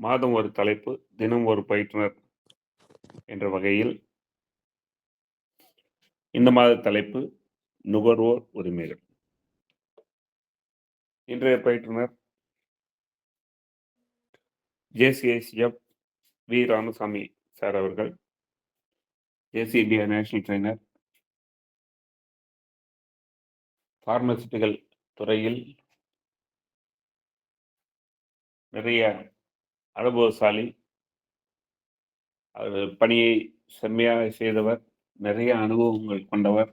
மாதம் ஒரு தலைப்பு, தினம் ஒரு பயிற்றுனர் என்ற வகையில் இந்த மாத தலைப்பு நுகர்வோர் உரிமைகள். இன்றைய பயிற்றுனர் ஜேசிஐசிஎஃப் வி ராமசாமி சார் அவர்கள். ஜேசி இந்தியா நேஷனல் ட்ரெய்னர், பார்மசிட்டிக்கல் துறையில் நிறைய அனுபவசாலி. அவர் பணியை செம்மையாக செய்தவர், நிறைய அனுபவங்கள் கொண்டவர்.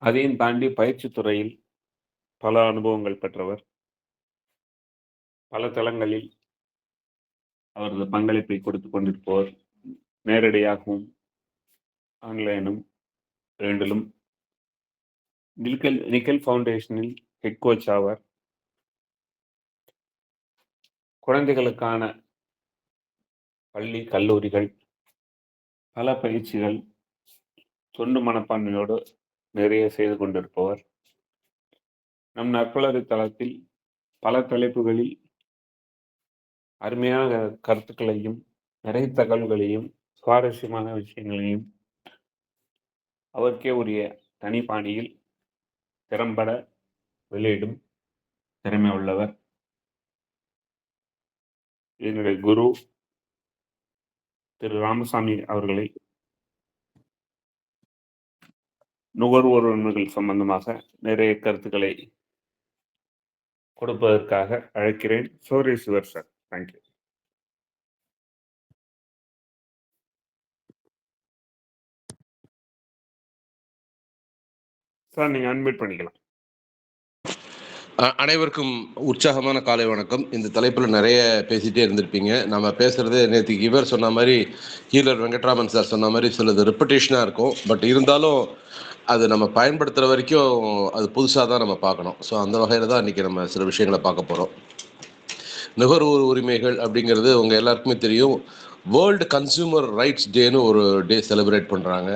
அதையும் தாண்டி பயிற்சி துறையில் பல அனுபவங்கள் பெற்றவர். பல தளங்களில் அவரது பங்களிப்பை கொடுத்து கொண்டிருப்பவர். நேரடியாகவும் ஆன்லைனும் இரண்டிலும். நிக்கல் ஃபவுண்டேஷனில் ஹெட் கோச் ஆவார். குழந்தைகளுக்கான பள்ளி, கல்லூரிகள், பல பயிற்சிகள் தொண்டு மனப்பான்மையோடு நிறைய செய்து கொண்டிருப்பவர். நம் நற்பலரி தளத்தில் பல தலைப்புகளில் அருமையான கருத்துக்களையும் நிறைய தகவல்களையும் சுவாரஸ்யமான விஷயங்களையும் அவருக்கே உரிய தனிப்பாணியில் திறம்பட வெளியிடும் திறமை உள்ளவர். என்னுடைய குரு திரு ராமசாமி அவர்களை நுகர்வோர் உரிமைகள் சம்பந்தமாக நிறைய கருத்துக்களை கொடுப்பதற்காக அழைக்கிறேன். சோரேஸ்வர் சார், தேங்க்யூ சார். நீங்க அன்மியூட் பண்ணிக்கலாம். அனைவருக்கும் உற்சாகமான காலை வணக்கம். இந்த தலைப்பில் நிறைய பேசிகிட்டே இருந்திருப்பீங்க. நம்ம பேசுகிறது நேற்றுக்கு இவர் சொன்ன மாதிரி, ஹீலர் வெங்கட்ராமன் சார் சொன்ன மாதிரி சிலது ரெப்புடேஷனாக இருக்கும். பட் இருந்தாலும் அது நம்ம பயன்படுத்துகிற வரைக்கும் அது புதுசாக தான் நம்ம பார்க்கணும். ஸோ அந்த வகையில் தான் இன்றைக்கி நம்ம சில விஷயங்களை பார்க்க போகிறோம். நுகர்வோர் உரிமைகள் அப்படிங்கிறது உங்கள் எல்லாருக்குமே தெரியும். வேர்ல்டு கன்சியூமர் ரைட்ஸ் டேன்னு ஒரு டே செலிப்ரேட் பண்ணுறாங்க.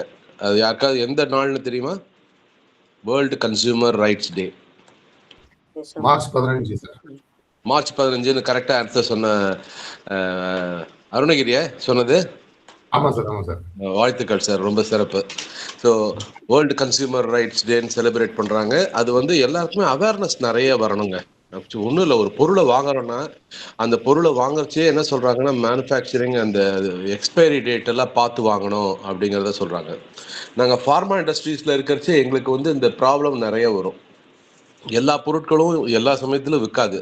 அது யாருக்காவது எந்த நாள்னு தெரியுமா? World consumer rights day March 15 sir. March 15ன்னு கரெக்டாக ஆன்சர் சொன்ன அருணகிரியா சொன்னது? ஆமாம் சார், ஆமாம் சார். வாழ்த்துக்கள் சார், ரொம்ப சிறப்பு. ஸோ வேர்ல்டு கன்சியூமர் ரைட்ஸ் டேன்னு செலிப்ரேட் பண்ணுறாங்க. அது வந்து எல்லாருக்குமே அவேர்னஸ் நிறைய வரணுங்க. ஒன்றும் இல்லை, ஒரு பொருளை வாங்குறோன்னா அந்த பொருளை வாங்குறச்சே என்ன சொல்கிறாங்கன்னா, மேனுஃபேக்சரிங் அந்த எக்ஸ்பைரி டேட் எல்லாம் பார்த்து வாங்கணும் அப்படிங்கிறத சொல்கிறாங்க. நாங்கள் ஃபார்மா இண்டஸ்ட்ரீஸில் இருக்கிறச்சே எங்களுக்கு வந்து இந்த ப்ராப்ளம் நிறைய வரும். எல்லா பொருட்களும் எல்லா சமயத்திலும் விற்காது.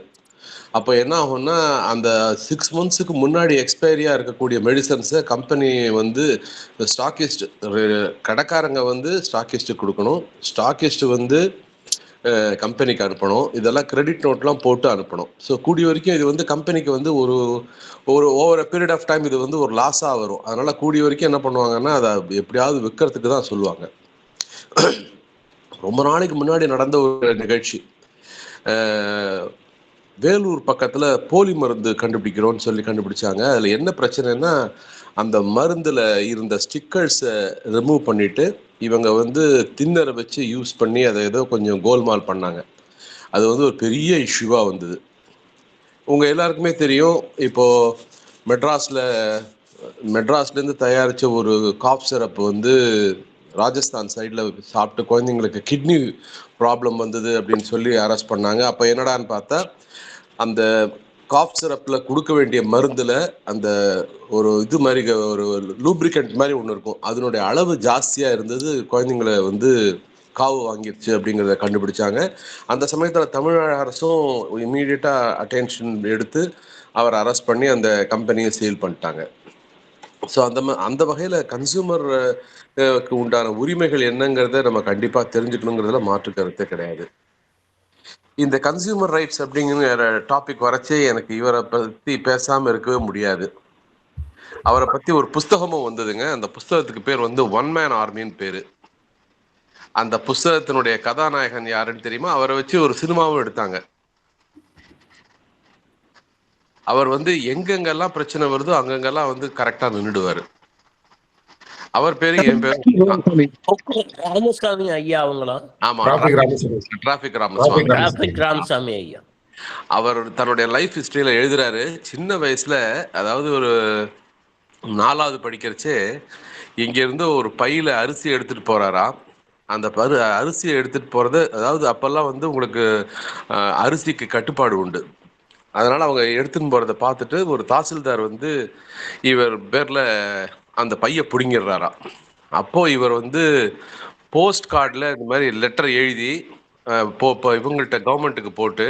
அப்போ என்ன ஆகும்னா, அந்த 6 months முன்னாடி எக்ஸ்பைரியாக இருக்கக்கூடிய மெடிசன்ஸை கம்பெனி வந்து ஸ்டாக்கிஸ்ட், கடைக்காரங்க வந்து ஸ்டாக்கிஸ்ட்டு கொடுக்கணும், ஸ்டாக்கிஸ்ட்டு வந்து கம்பெனிக்கு அனுப்பணும். இதெல்லாம் கிரெடிட் நோட்லாம் போட்டு அனுப்பணும். ஸோ கூடிய வரைக்கும் இது வந்து கம்பெனிக்கு வந்து ஒரு ஓவர் பீரியட் ஆஃப் டைம் இது வந்து ஒரு லாஸாக வரும். அதனால் கூடிய வரைக்கும் என்ன பண்ணுவாங்கன்னா, அதை எப்படியாவது விற்கிறதுக்கு தான் சொல்லுவாங்க. ரொம்ப நாளைக்கு முன்னாடி நடந்த ஒரு நிகழ்ச்சி, வேலூர் பக்கத்தில் போலி மருந்து கண்டுபிடிக்கிறோன்னு சொல்லி கண்டுபிடிச்சாங்க. அதில் என்ன பிரச்சனைன்னா, அந்த மருந்தில் இருந்த ஸ்டிக்கர்ஸை ரிமூவ் பண்ணிவிட்டு இவங்க வந்து தின்னரை வச்சு யூஸ் பண்ணி அதை ஏதோ கொஞ்சம் கோல்மால் பண்ணாங்க. அது வந்து ஒரு பெரிய இஷ்யூவாக வந்தது. உங்கள் எல்லாருக்குமே தெரியும், இப்போது மெட்ராஸ்லேருந்து தயாரித்த ஒரு காஃப் சிரப் வந்து ராஜஸ்தான் சைடில் சாப்பிட்டு குழந்தைங்களுக்கு கிட்னி ப்ராப்ளம் வந்தது அப்படின்னு சொல்லி அரெஸ்ட் பண்ணாங்க. அப்போ என்னடான்னு பார்த்தா, அந்த காஃப் சிரப்பில் கொடுக்க வேண்டிய மருந்தில் அந்த ஒரு இது மாதிரி ஒரு லூப்ரிகண்ட் மாதிரி ஒன்று இருக்கும், அதனுடைய அளவு ஜாஸ்தியாக இருந்தது. குழந்தைங்களை வந்து காவு வாங்கிடுச்சு அப்படிங்கிறத கண்டுபிடிச்சாங்க. அந்த சமயத்தில் தமிழக அரசும் இம்மீடியட்டாக அட்டென்ஷன் எடுத்து அவரை அரெஸ்ட் பண்ணி அந்த கம்பெனியை சீல் பண்ணிட்டாங்க. ஸோ அந்த வகையில் கன்சியூமருக்கு உண்டான உரிமைகள் என்னங்கிறத நம்ம கண்டிப்பாக தெரிஞ்சுக்கணுங்கிறதுல மாற்று கருத்தே கிடையாது. இந்த கன்சியூமர் ரைட்ஸ் அப்படிங்கிற டாபிக் வரச்சே எனக்கு இவரை பற்றி பேசாமல் இருக்கவே முடியாது. அவரை பற்றி ஒரு புஸ்தகமும் வந்ததுங்க. அந்த புஸ்தகத்துக்கு பேர் வந்து ஒன் மேன் ஆர்மின்னு பேர். அந்த புஸ்தகத்தினுடைய கதாநாயகன் யாருன்னு தெரியுமா? அவரை வச்சு ஒரு சினிமாவும் எடுத்தாங்க. அவர் வந்து எங்கெங்கெல்லாம் பிரச்சனை வருதோ அங்கங்கெல்லாம் வந்து கரெக்டா நின்றுடுவாரு. அவர் பேரு என் பேரு ராமசாமி ஐயா அவங்களா? ஆமா, டிராபிக் டிராபிக் ராமசாமி. ராமசாமி ஐயா. அவர் தன்னுடைய லைஃப் ஹிஸ்டரியில எழுதுறாரு, சின்ன வயசுல அதாவது ஒரு 4வது படிக்கிறச்சே இங்கேருந்து ஒரு பையில அரிசி எடுத்துட்டு போறாராம். அந்த அரிசியை எடுத்துட்டு போறது, அதாவது அப்பெல்லாம் வந்து உங்களுக்கு அரிசிக்கு கட்டுப்பாடு உண்டு. அதனால அவங்க எடுத்துன்னு போறத பார்த்துட்டு ஒரு தாசில்தார் வந்து இவர் பேர்ல அந்த பைய பிடுங்கிடுறாராம். அப்போ இவர் வந்து போஸ்ட் கார்டில் இந்த மாதிரி லெட்டர் எழுதி இவங்கள்ட்ட கவர்மெண்ட்டுக்கு போட்டு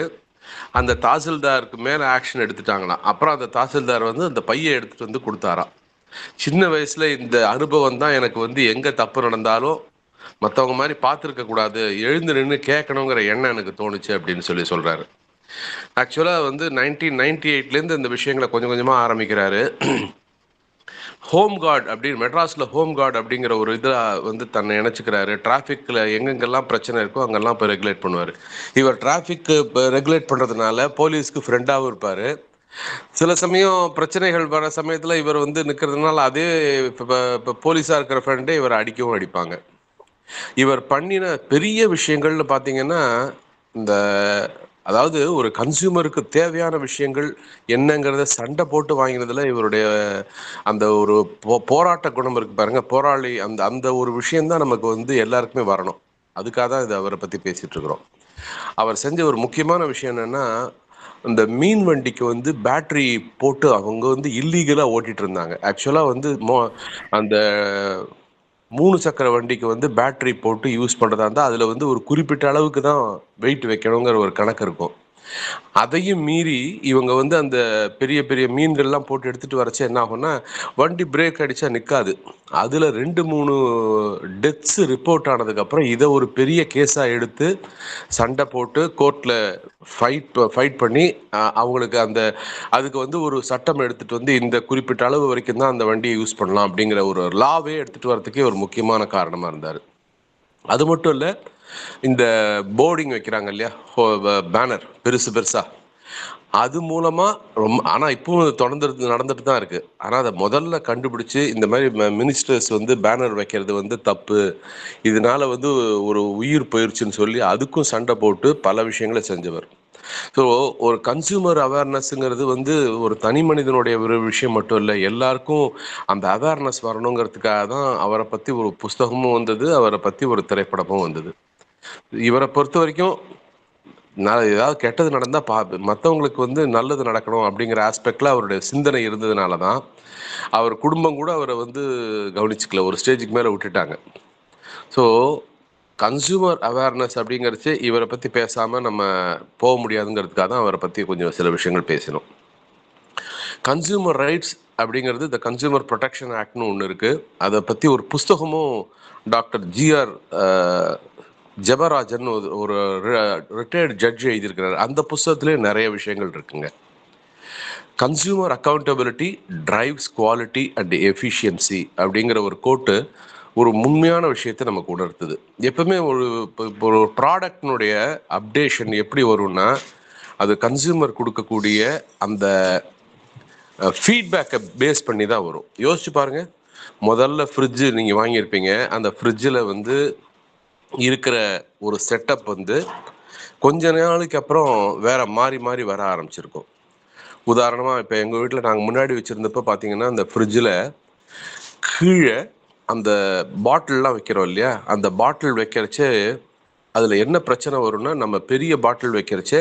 அந்த தாசில்தாருக்கு மேலே ஆக்ஷன் எடுத்துட்டாங்களாம். அப்புறம் அந்த தாசில்தார் வந்து அந்த பையை எடுத்துட்டு வந்து கொடுத்தாராம். சின்ன வயசுல இந்த அனுபவம் தான் எனக்கு வந்து எங்க தப்பு நடந்தாலும் மற்றவங்க மாதிரி பார்த்துருக்க கூடாது, எழுந்து நின்று கேட்கணுங்கிற எண்ணம் எனக்கு தோணுச்சு அப்படின்னு சொல்றாரு. ஆக்சுவலாக வந்து 1998லேருந்து இந்த விஷயங்களை கொஞ்சம் கொஞ்சமாக ஆரம்பிக்கிறாரு. ஹோம் கார்டு அப்படின்னு மெட்ராஸில் ஹோம் கார்டு அப்படிங்கிற ஒரு இதை வந்து தன்னை இணைச்சிக்கிறாரு. டிராஃபிக்கில் எங்கெங்கெல்லாம் பிரச்சனை இருக்கோ அங்கெல்லாம் இப்போ ரெகுலேட் பண்ணுவார். இவர் டிராஃபிக்கு ரெகுலேட் பண்ணுறதுனால போலீஸ்க்கு ஃப்ரெண்டாகவும் இருப்பார். சில சமயம் பிரச்சனைகள் வர சமயத்தில் இவர் வந்து நிற்கிறதுனால அதே இப்போ போலீஸாக இருக்கிற ஃப்ரெண்டே இவரை அடிக்கவும் அடிப்பாங்க. இவர் பண்ணின பெரிய விஷயங்கள்னு பார்த்தீங்கன்னா, இந்த அதாவது ஒரு கன்சியூமருக்கு தேவையான விஷயங்கள் என்னங்கிறத சண்டை போட்டு வாங்கினதுல இவருடைய அந்த ஒரு போராட்ட குணம் இருக்கு பாருங்க, போராளி, அந்த அந்த ஒரு விஷயம்தான் நமக்கு வந்து எல்லாருக்குமே வரணும். அதுக்காக தான் இது அவரை பற்றி பேசிட்டு இருக்கிறோம். அவர் செஞ்ச ஒரு முக்கியமான விஷயம் என்னன்னா, இந்த மீன் வண்டிக்கு வந்து பேட்டரி போட்டு அவங்க வந்து இல்லீகலாக ஓட்டிட்டு இருந்தாங்க. ஆக்சுவலாக வந்து அந்த 3 சக்கர வண்டிக்கு வந்து பேட்டரி போட்டு யூஸ் பண்ணுறதா இருந்தால் அதில் வந்து ஒரு குறிப்பிட்ட அளவுக்கு தான் வெயிட் வைக்கணுங்கிற ஒரு கணக்கு இருக்கும். அதையும் மீறி இவங்க வந்து அந்த பெரிய பெரிய மீன்கள்லாம் போட்டு எடுத்துகிட்டு வரச்சு என்ன ஆகும்னா, வண்டி பிரேக் அடித்தா நிற்காது. அதில் 2-3 டெத்ஸு ரிப்போர்ட் ஆனதுக்கப்புறம் இதை ஒரு பெரிய கேஸாக எடுத்து சண்டை போட்டு கோர்ட்டில் ஃபைட் பண்ணி அவங்களுக்கு அதுக்கு வந்து ஒரு சட்டம் எடுத்துகிட்டு வந்து இந்த குறிப்பிட்ட அளவு வரைக்கும் தான் அந்த வண்டியை யூஸ் பண்ணலாம் அப்படிங்கிற ஒரு லாவே எடுத்துகிட்டு வரதுக்கே ஒரு முக்கியமான காரணமாக இருந்தார். அது மட்டும் இல்லை, இந்த போர்டிங் வைக்கிறாங்க இல்லையா, பேனர் பெருசா, அது மூலமா ரொம்ப, ஆனா இப்பவும் தொடர்ந்து நடந்துட்டு தான் இருக்கு. ஆனா அதை முதல்ல கண்டுபிடிச்சு இந்த மாதிரி மினிஸ்டர்ஸ் வந்து பேனர் வைக்கிறது வந்து தப்பு, இதனால வந்து ஒரு உயிர் போயிருச்சுன்னு சொல்லி அதுக்கும் சண்டை போட்டு பல விஷயங்களை செஞ்சவர். ஸோ ஒரு கன்சியூமர் அவேர்னஸ்ங்கிறது வந்து ஒரு தனி மனிதனுடைய ஒரு விஷயம் மட்டும் இல்லை, எல்லாருக்கும் அந்த அவேர்னஸ் வரணுங்கிறதுக்காக தான் அவரை பற்றி ஒரு புஸ்தகமும் வந்தது, அவரை பற்றி ஒரு திரைப்படமும் வந்தது. இவரை பொறுத்த வரைக்கும் ஏதாவது கெட்டது நடந்தால் மற்றவங்களுக்கு வந்து நல்லது நடக்கணும் அப்படிங்கிற ஆஸ்பெக்டில் அவருடைய சிந்தனை இருந்ததுனால தான் அவர் குடும்பம் கூட அவரை வந்து கவனிச்சிக்கல, ஒரு ஸ்டேஜுக்கு மேலே விட்டுட்டாங்க. ஸோ கன்சியூமர் அவேர்னஸ் அப்படிங்கிறச்சு இவரை பற்றி பேசாமல் நம்ம போக முடியாதுங்கிறதுக்காக தான் அவரை பற்றி கொஞ்சம் சில விஷயங்கள் பேசணும். கன்சியூமர் ரைட்ஸ் அப்படிங்கிறது இந்த கன்சியூமர் ப்ரொடெக்ஷன் ஆக்ட்னு ஒன்று இருக்குது. அதை பற்றி ஒரு புஸ்தகமும் டாக்டர் ஜிஆர் ஜெபராஜன் ஒரு ரிட்டையர்டு ஜட்ஜ் எழுதியிருக்கிறார். அந்த புஸ்தகத்திலே நிறைய விஷயங்கள் இருக்குங்க. Consumer accountability drives quality and efficiency அப்படிங்கிற ஒரு கோட்டு ஒரு உண்மையான விஷயத்தை நமக்கு உணர்த்துது. எப்பவுமே ஒரு ப்ராடக்டினுடைய அப்டேஷன் எப்படி வரும்னா, அது கன்சியூமர் கொடுக்கக்கூடிய அந்த ஃபீட்பேக்கை பேஸ் பண்ணி தான் வரும். யோசிச்சு பாருங்க, முதல்ல ஃப்ரிட்ஜு நீங்கள் வாங்கியிருப்பீங்க, அந்த ஃப்ரிட்ஜில் வந்து இருக்கிற ஒரு செட்டப் வந்து கொஞ்ச நாளைக்கு அப்புறம் வேற மாறி மாறி வர ஆரம்பிச்சிருக்கும். உதாரணமாக இப்போ எங்கள் வீட்டில் நாங்கள் முன்னாடி வச்சுருந்தப்போ பார்த்தீங்கன்னா, அந்த ஃப்ரிட்ஜில் கீழே அந்த பாட்டில்லாம் வைக்கிறோம் இல்லையா, அந்த பாட்டில் வைக்கிறச்சே அதில் என்ன பிரச்சனை வரும்னா, நம்ம பெரிய பாட்டில் வைக்கிறச்சே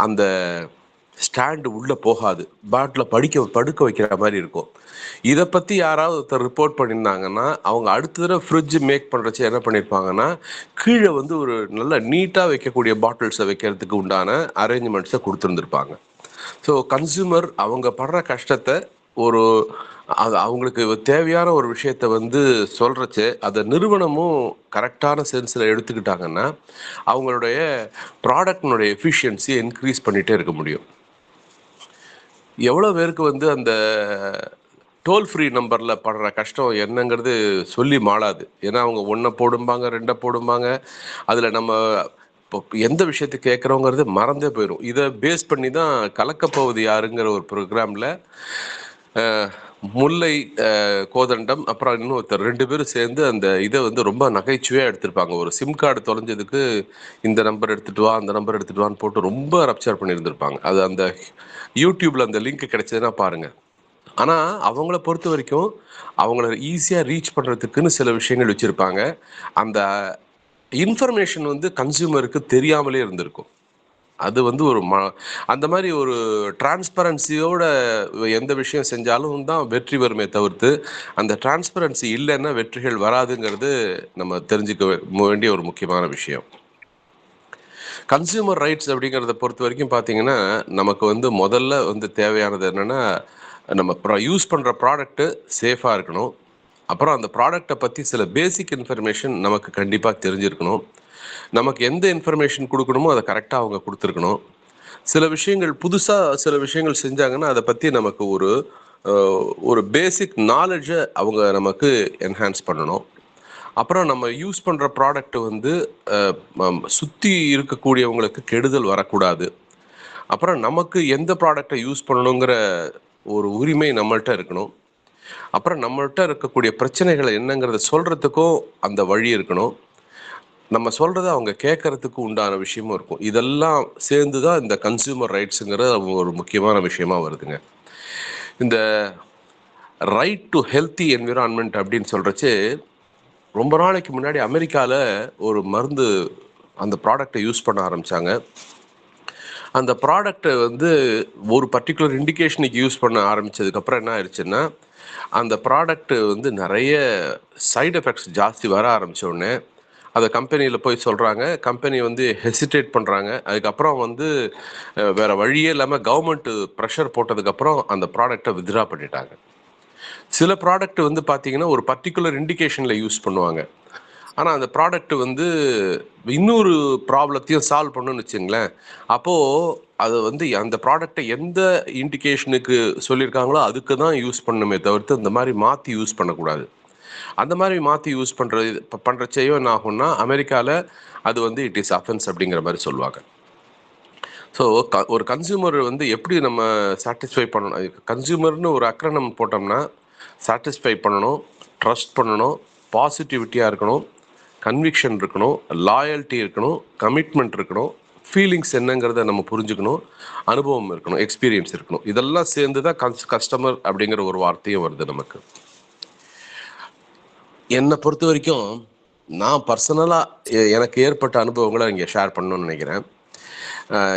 அந்த ஸ்டாண்டு உள்ளே போகாது, பாட்டில் படுக்க வைக்கிற மாதிரி இருக்கும். இதை பற்றி யாராவது ஒருத்தர் ரிப்போர்ட் பண்ணியிருந்தாங்கன்னா, அவங்க அடுத்த தடவை ஃப்ரிட்ஜ் மேக் பண்ணுறச்சு என்ன பண்ணியிருப்பாங்கன்னா, கீழே வந்து ஒரு நல்ல நீட்டாக வைக்கக்கூடிய பாட்டில்ஸை வைக்கிறதுக்கு உண்டான அரேஞ்ச்மெண்ட்ஸை கொடுத்துருந்துருப்பாங்க. ஸோ கன்சியூமர் அவங்க படுற கஷ்டத்தை ஒரு அவங்களுக்கு தேவையான ஒரு விஷயத்த வந்து சொல்கிறச்சு அதை நிறுவனமும் கரெக்டான சென்ஸில் எடுத்துக்கிட்டாங்கன்னா அவங்களுடைய ப்ராடக்டினுடைய எஃபிஷியன்சியை இன்க்ரீஸ் பண்ணிகிட்டே இருக்க முடியும். எவ்வளோ பேருக்கு வந்து அந்த டோல் ஃப்ரீ நம்பரில் படுற கஷ்டம் என்னங்கிறது சொல்லி மாளாது. ஏன்னா அவங்க 1 போடும்பாங்க, 2 போடும்பாங்க, அதில் நம்ம இப்போ எந்த விஷயத்தை கேட்குறோங்கிறது மறந்தே போயிடும். இதை பேஸ் பண்ணி தான் கலக்கப்போவது யாருங்கிற ஒரு ப்ரோக்ராமில் முல்லை, கோதண்டம், அப்புறம் இன்னொருத்தர் 2 பேரும் சேர்ந்து அந்த இதை வந்து ரொம்ப நகைச்சுவையாக எடுத்திருப்பாங்க. ஒரு சிம் கார்டு தொலைஞ்சதுக்கு இந்த நம்பர் எடுத்துட்டு வா, அந்த நம்பர் எடுத்துட்டு வான்னு போட்டு ரொம்ப ரப்சர் பண்ணியிருந்திருப்பாங்க. அது அந்த யூடியூப்ல அந்த லிங்க் கிடைச்சதுன்னா பாருங்க. ஆனால் அவங்கள பொறுத்த வரைக்கும் அவங்கள ஈஸியாக ரீச் பண்ணுறதுக்குன்னு சில விஷயங்கள் வச்சுருப்பாங்க. அந்த இன்ஃபர்மேஷன் வந்து கன்சியூமருக்கு தெரியாமலே இருந்திருக்கும். அது வந்து ஒரு அந்த மாதிரி ஒரு டிரான்ஸ்பரன்சியோட எந்த விஷயம் செஞ்சாலும் தான் வெற்றி வருமே தவிர்த்து, அந்த டிரான்ஸ்பரன்சி இல்லைன்னா வெற்றிகள் வராதுங்கிறது நம்ம தெரிஞ்சுக்க வேண்டிய ஒரு முக்கியமான விஷயம். கன்சியூமர் ரைட்ஸ் அப்படிங்கிறத பொறுத்த வரைக்கும் பார்த்தீங்கன்னா, நமக்கு வந்து முதல்ல வந்து தேவையானது என்னென்னா, நம்ம யூஸ் பண்ணுற ப்ராடக்ட்டு சேஃபாக இருக்கணும். அப்புறம் அந்த ப்ராடக்டை பற்றி சில பேசிக் இன்ஃபர்மேஷன் நமக்கு கண்டிப்பாக தெரிஞ்சிருக்கணும். நமக்கு எந்த இன்ஃபர்மேஷன் கொடுக்கணுமோ அதை கரெக்டாக அவங்க கொடுத்துருக்கணும். சில விஷயங்கள் புதுசாக சில விஷயங்கள் செஞ்சாங்கன்னா அதை பற்றி நமக்கு ஒரு பேசிக் நாலேஜை அவங்க நமக்கு என்ஹான்ஸ் பண்ணணும். அப்புறம் நம்ம யூஸ் பண்ணுற ப்ராடக்ட் வந்து சுற்றி இருக்கக்கூடியவங்களுக்கு கெடுதல் வரக்கூடாது. அப்புறம் நமக்கு எந்த ப்ராடக்டை யூஸ் பண்ணணுங்கிற ஒரு உரிமை நம்மள்கிட்ட இருக்கணும். அப்புறம் நம்மள்கிட்ட இருக்கக்கூடிய பிரச்சனைகளை என்னங்கிறத சொல்கிறதுக்கும் அந்த வழி இருக்கணும். நம்ம சொல்கிறத அவங்க கேட்கறதுக்கு உண்டான விஷயமும் இருக்கும். இதெல்லாம் சேர்ந்து தான் இந்த கன்சியூமர் ரைட்ஸுங்கிற ஒரு முக்கியமான விஷயமா வருதுங்க. இந்த ரைட் டு ஹெல்த்தி என்விரான்மெண்ட் அப்படின்னு சொல்கிறச்சு, ரொம்ப நாளைக்கு முன்னாடி அமெரிக்காவில் ஒரு மருந்து அந்த ப்ராடக்டை யூஸ் பண்ண ஆரம்பித்தாங்க. அந்த ப்ராடக்டை வந்து ஒரு பர்டிகுலர் இண்டிகேஷனுக்கு யூஸ் பண்ண ஆரம்பித்ததுக்கப்புறம் என்ன ஆயிடுச்சுன்னா, அந்த ப்ராடக்ட்டு வந்து நிறைய சைடு எஃபெக்ட்ஸ் ஜாஸ்தி வர ஆரம்பித்த உடனே அதை கம்பெனியில் போய் சொல்கிறாங்க. கம்பெனி வந்து ஹெசிடேட் பண்ணுறாங்க. அதுக்கப்புறம் வந்து வேறு வழியே இல்லாமல் கவர்மெண்ட்டு ப்ரெஷர் போட்டதுக்கப்புறம் அந்த ப்ராடக்டை வித்ட்ரா பண்ணிட்டாங்க. சில ப்ராடக்ட் வந்து பார்த்தீங்கன்னா ஒரு பர்டிகுலர் இண்டிகேஷனில் யூஸ் பண்ணுவாங்க. ஆனால் அந்த ப்ராடக்ட் வந்து இன்னொரு ப்ராப்ளத்தையும் சால்வ் பண்ணணும்னு வச்சுங்களேன். அப்போது அது வந்து அந்த ப்ராடக்டை எந்த இண்டிகேஷனுக்கு சொல்லியிருக்காங்களோ அதுக்கு தான் யூஸ் பண்ணணுமே தவிர்த்து இந்த மாதிரி மாற்றி யூஸ் பண்ணக்கூடாது. அந்த மாதிரி மாற்றி யூஸ் பண்ணுறச்சையும் என்ன ஆகும்னா, அமெரிக்காவில் அது வந்து இட் இஸ் அஃபென்ஸ் அப்படிங்கிற மாதிரி சொல்லுவாங்க. ஸோ ஒரு கன்சியூமர் வந்து எப்படி நம்ம சாட்டிஸ்ஃபை பண்ணணும், கன்சியூமர்னு ஒரு அக்ரனம் போட்டோம்னா சாட்டிஸ்ஃபை பண்ணணும், ட்ரஸ்ட் பண்ணணும், பாசிட்டிவிட்டியாக இருக்கணும், கன்விக்ஷன் இருக்கணும், லாயல்ட்டி இருக்கணும், கமிட்மெண்ட் இருக்கணும், ஃபீலிங்ஸ் என்னங்கிறத நம்ம புரிஞ்சுக்கணும், அனுபவம் இருக்கணும், எக்ஸ்பீரியன்ஸ் இருக்கணும். இதெல்லாம் சேர்ந்து தான் கஸ்டமர் அப்படிங்கிற ஒரு வார்த்தையும் வருது நமக்கு. என்னை பொறுத்த வரைக்கும் நான் பர்சனலாக எனக்கு ஏற்பட்ட அனுபவங்களை இங்கே ஷேர் பண்ணணும்னு நினைக்கிறேன்.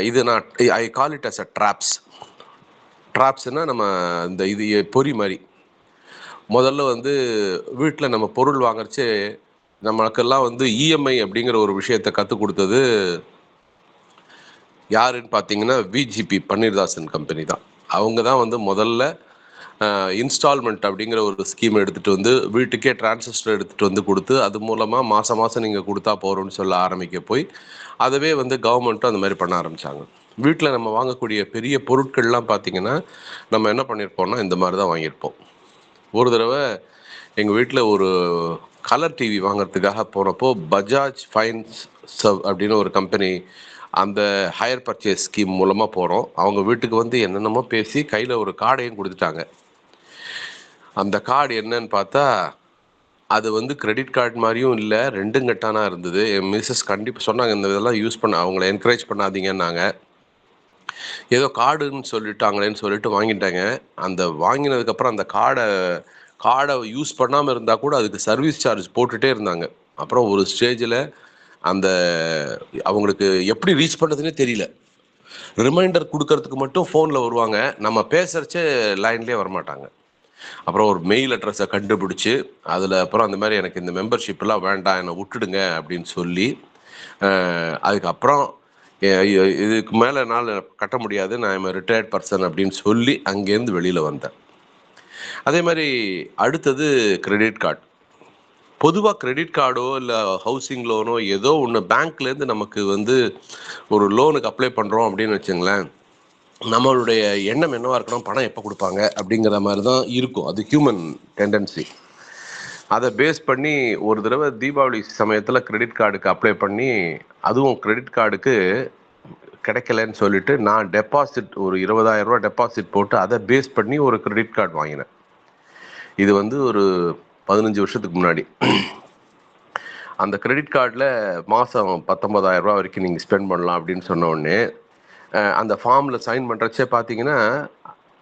இது நான் ஐ கால் இட் அஸ் அ ட்ராப்ஸ்னால் நம்ம இந்த இது பொறி மாதிரி. முதல்ல வந்து வீட்டில் நம்ம பொருள் வாங்குறச்சே நம்மளுக்கெல்லாம் வந்து இஎம்ஐ அப்படிங்கிற ஒரு விஷயத்தை கற்றுக் கொடுத்தது யாருன்னு பார்த்தீங்கன்னா விஜிபி பன்னீர்தாசன் கம்பெனி தான். அவங்க தான் வந்து முதல்ல இன்ஸ்டால்மெண்ட் அப்படிங்கிற ஒரு ஸ்கீம் எடுத்துகிட்டு வந்து வீட்டுக்கே டிரான்சிஸ்டர் எடுத்துகிட்டு வந்து கொடுத்து அது மூலமாக மாதம் மாதம் நீங்கள் கொடுத்தா போகிறோன்னு சொல்ல ஆரம்பிக்க போய் அதவே வந்து கவர்மெண்ட்டும் அந்த மாதிரி பண்ண ஆரம்பித்தாங்க. வீட்டில் நம்ம வாங்கக்கூடிய பெரிய பொருட்கள்லாம் பார்த்திங்கன்னா நம்ம என்ன பண்ணியிருப்போம்னா இந்த மாதிரி தான் வாங்கியிருப்போம். ஒரு தடவை எங்கள் வீட்டில் ஒரு கலர் டிவி வாங்கிறதுக்காக போனப்போ பஜாஜ் ஃபைன்ஸ் அப்படின்னு ஒரு கம்பெனி அந்த ஹையர் பர்ச்சேஸ் ஸ்கீம் மூலமாக போகிறோம். அவங்க வீட்டுக்கு வந்து என்னென்னமோ பேசி கையில் ஒரு கார்டையும் கொடுத்துட்டாங்க. அந்த கார்டு என்னன்னு பார்த்தா அது வந்து கிரெடிட் கார்டு மாதிரியும் இல்லை, 2 கட்டானா இருந்தது. என் மிஸ்ஸஸ் கண்டிப்பாக சொன்னாங்க இந்த இதெல்லாம் யூஸ் பண்ண அவங்கள என்கரேஜ் பண்ணாதீங்கன்னாங்க. ஏதோ கார்டுன்னு சொல்லிட்டாங்களேன்னு சொல்லிட்டு வாங்கிட்டாங்க. அந்த வாங்கினதுக்கப்புறம் அந்த கார்டை யூஸ் பண்ணாமல் இருந்தால் கூட அதுக்கு சர்வீஸ் சார்ஜ் போட்டுகிட்டே இருந்தாங்க. அப்புறம் ஒரு ஸ்டேஜில் அந்த அவங்களுக்கு எப்படி ரீச் பண்ணுறதுனே தெரியல. ரிமைண்டர் கொடுக்கறதுக்கு மட்டும் ஃபோனில் வருவாங்க, நம்ம பேசுகிறச்சே லைன்லேயே வரமாட்டாங்க. அப்புறம் ஒரு மெயில் அட்ரஸை கண்டுபிடிச்சி அதில் அப்புறம் அந்த மாதிரி எனக்கு இந்த மெம்பர்ஷிப்லாம் வேண்டாம் என்னை விட்டுடுங்க அப்படின்னு சொல்லி அதுக்கப்புறம் இதுக்கு மேலே என்னால் கட்ட முடியாது, நான் ரிட்டையர்ட் பர்சன் அப்படின்னு சொல்லி அங்கேருந்து வெளியில் வந்தேன். அதே மாதிரி அடுத்தது கிரெடிட் கார்டு. பொதுவாக கிரெடிட் கார்டோ இல்லை ஹவுசிங் லோனோ ஏதோ ஒன்று பேங்க்லேருந்து நமக்கு வந்து ஒரு லோனுக்கு அப்ளை பண்ணுறோம் அப்படின்னு வச்சுங்களேன், நம்மளுடைய எண்ணம் என்னவா இருக்கணும், பணம் எப்போ கொடுப்பாங்க அப்படிங்கிற மாதிரி தான் இருக்கும். அது ஹியூமன் டெண்டன்சி. அதை பேஸ் பண்ணி ஒரு தடவை தீபாவளி சமயத்தில் கிரெடிட் கார்டுக்கு அப்ளை பண்ணி அதுவும் கிரெடிட் கார்டுக்கு கிடைக்கலன்னு சொல்லிட்டு நான் டெபாசிட் ஒரு 20,000 ரூபா டெபாசிட் போட்டு அதை பேஸ் பண்ணி ஒரு கிரெடிட் கார்டு வாங்கினேன். இது வந்து ஒரு 15 வருஷத்துக்கு முன்னாடி. அந்த கிரெடிட் கார்டில் மாதம் 19,000 ரூபா வரைக்கும் நீங்கள் ஸ்பெண்ட் பண்ணலாம் அப்படின்னு சொன்ன உடனே அந்த ஃபார்மில் சைன் பண்ணுறச்சே பார்த்தீங்கன்னா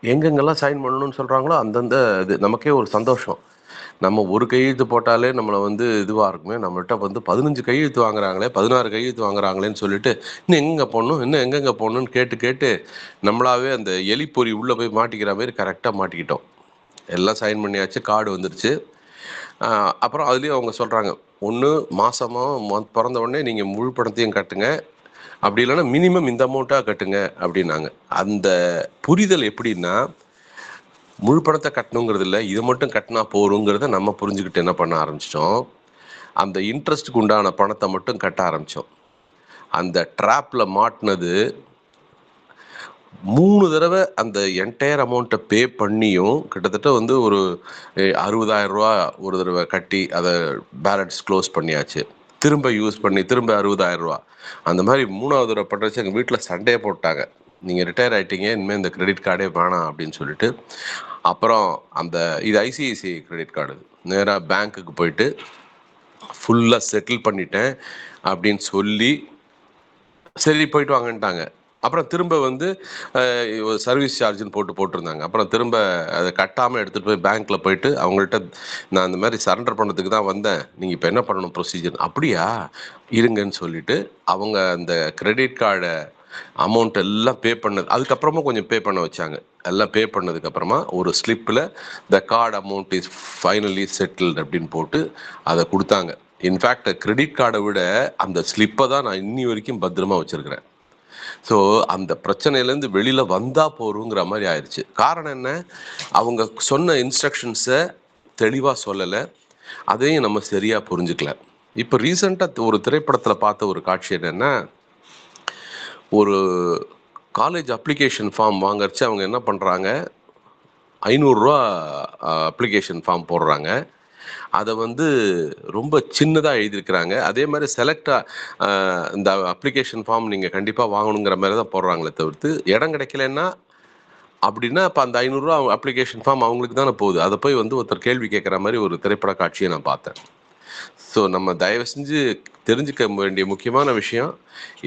எங்கெங்கெல்லாம் சைன் பண்ணணும்னு சொல்கிறாங்களோ அந்தந்த இது நமக்கே ஒரு சந்தோஷம். நம்ம ஒரு கையெழுத்து போட்டாலே நம்மளை வந்து இதுவாக இருக்குமே, நம்மள்கிட்ட வந்து 15 கையெழுத்து வாங்குறாங்களே, 16 கையெழுத்து வாங்குறாங்களேன்னு சொல்லிட்டு இன்னும் எங்கெங்கே போடணும், இன்னும் எங்கெங்கே போடணும்னு கேட்டு கேட்டு நம்மளாவே அந்த எலிப்பொறி உள்ளே போய் மாட்டிக்கிற மாதிரி கரெக்டாக மாட்டிக்கிட்டோம். எல்லாம் சைன் பண்ணியாச்சு, கார்டு வந்துருச்சு. அப்புறம் அதுலேயும் அவங்க சொல்கிறாங்க, ஒன்று மாதமோ பிறந்த உடனே நீங்கள் முழு பணத்தையும் கட்டுங்க, அப்படி இல்லைன்னா மினிமம் இந்த அமௌண்ட்டாக கட்டுங்க அப்படின்னாங்க. அந்த புரிதல் எப்படின்னா, முழு பணத்தை கட்டணுங்கிறது இல்லை, இது மட்டும் கட்டினா போருங்கிறத நம்ம புரிஞ்சுக்கிட்டு என்ன பண்ண ஆரம்பிச்சிட்டோம், அந்த இன்ட்ரெஸ்ட்டுக்கு உண்டான பணத்தை மட்டும் கட்ட ஆரம்பித்தோம். அந்த ட்ராப்பில் மாட்டினது 3 தடவை அந்த என்டையர் அமௌண்ட்டை பே பண்ணியும் கிட்டத்தட்ட வந்து ஒரு 60,000 ரூபா ஒரு தடவை கட்டி அதை பேலன்ஸ் க்ளோஸ் பண்ணியாச்சு. திரும்ப யூஸ் பண்ணி திரும்ப 60,000 ரூபா. அந்த மாதிரி 3வது தடவை பண்ணுறச்சு எங்கள் வீட்டில் சண்டையே போட்டாங்க. நீங்கள் ரிட்டையர் ஆகிட்டீங்க, இனிமேல் இந்த கிரெடிட் கார்டே வேணாம் அப்படின்னு சொல்லிட்டு. அப்புறம் அந்த இது ஐசிஐசிஐ கிரெடிட் கார்டு, நேராக பேங்க்குக்கு போயிட்டு ஃபுல்லாக செட்டில் பண்ணிட்டேன் அப்படின்னு சொல்லி சரி போயிட்டு வாங்கன்ட்டாங்க. அப்புறம் திரும்ப வந்து சர்வீஸ் சார்ஜுன்னு போட்டிருந்தாங்க. அப்புறம் திரும்ப அதை கட்டாமல் எடுத்துகிட்டு போய் பேங்க்கில் போயிட்டு அவங்கள்ட்ட நான் இந்த மாதிரி சரண்டர் பண்ணதுக்கு தான் வந்தேன், நீங்கள் இப்போ என்ன பண்ணணும் ப்ரொசீஜர், அப்படியா இருங்கன்னு சொல்லிட்டு அவங்க அந்த கிரெடிட் கார்டை அமௌண்ட் எல்லாம் பே பண்ணது, அதுக்கப்புறமா கொஞ்சம் பே பண்ண வச்சாங்க. எல்லாம் பே பண்ணதுக்கப்புறமா ஒரு ஸ்லிப்பில் the card amount is finally settled அப்படின்னு போட்டு அதை கொடுத்தாங்க. இன்ஃபேக்ட் கிரெடிட் கார்டை விட அந்த ஸ்லிப்பை தான் நான் இன்னி வரைக்கும் பத்திரமா வச்சுருக்கிறேன். ஸோ அந்த பிரச்சனையிலேருந்து வெளியில் வந்தால் போருங்கிற மாதிரி ஆயிடுச்சு. காரணம் என்ன, அவங்க சொன்ன இன்ஸ்ட்ரக்ஷன்ஸை தெளிவாக சொல்லலை, அதையும் நம்ம சரியாக புரிஞ்சுக்கல. இப்போ ரீசெண்டாக ஒரு திரைப்படத்தில் பார்த்த ஒரு காட்சி என்னென்னா, ஒரு காலேஜ் அப்ளிகேஷன் ஃபார்ம் வாங்கறச்சு அவங்க என்ன பண்ணுறாங்க, 500 ரூபா அப்ளிகேஷன் ஃபார்ம் போடுறாங்க. அதை வந்து ரொம்ப சின்னதாக எழுதியிருக்கிறாங்க. அதே மாதிரி இந்த அப்ளிகேஷன் ஃபார்ம் நீங்கள் கண்டிப்பாக வாங்கணுங்கிற மாதிரி தான் போடுறாங்களே தவிர்த்து, இடம் கிடைக்கலன்னா அப்படின்னா இப்போ அந்த 500 ரூபா அப்ளிகேஷன் ஃபார்ம் அவங்களுக்கு தானே போகுது. அதை போய் வந்து ஒருத்தர் கேள்வி கேட்குற மாதிரி ஒரு திரைப்பட காட்சியை நான் பார்த்தேன். ஸோ நம்ம தயவு செஞ்சு தெரிஞ்சுக்க வேண்டிய முக்கியமான விஷயம்,